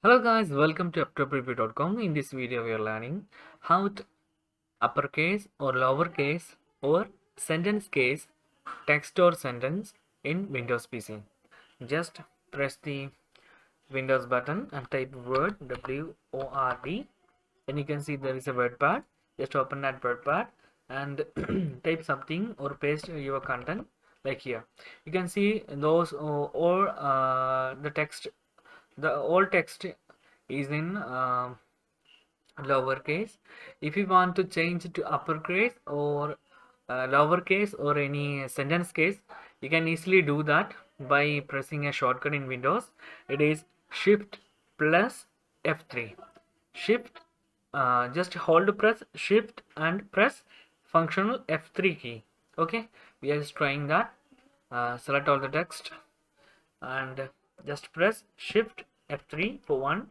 Hello guys, welcome to Ftopreview.com. In this video we are learning how to uppercase or lowercase or sentence case text or sentence in Windows PC. Just press the Windows button and type word WORD. Then you can see there is a WordPad. Just open that WordPad and type something or paste your content like here. You can see those or the text. The all text is in lowercase. If you want to change to uppercase or lowercase or any sentence case, you can easily do that by pressing a shortcut in Windows. It is Shift plus F3. Shift, just hold press Shift and press functional F3 key. Okay, we are just trying that. Select all the text and just press Shift F3 for one.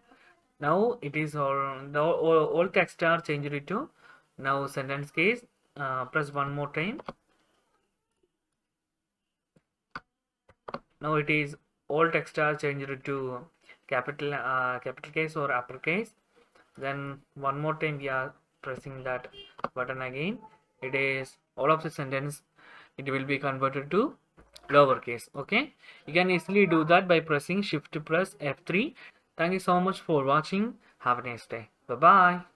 Now it is all text are changed to now sentence case. Press one more time. Now it is all text are changed to capital case or uppercase. Then one more time we are pressing that button again. It is all of the sentence, it will be converted to lowercase. Okay, you can easily do that by pressing Shift plus F3. Thank you so much for watching. Have a nice day. Bye bye.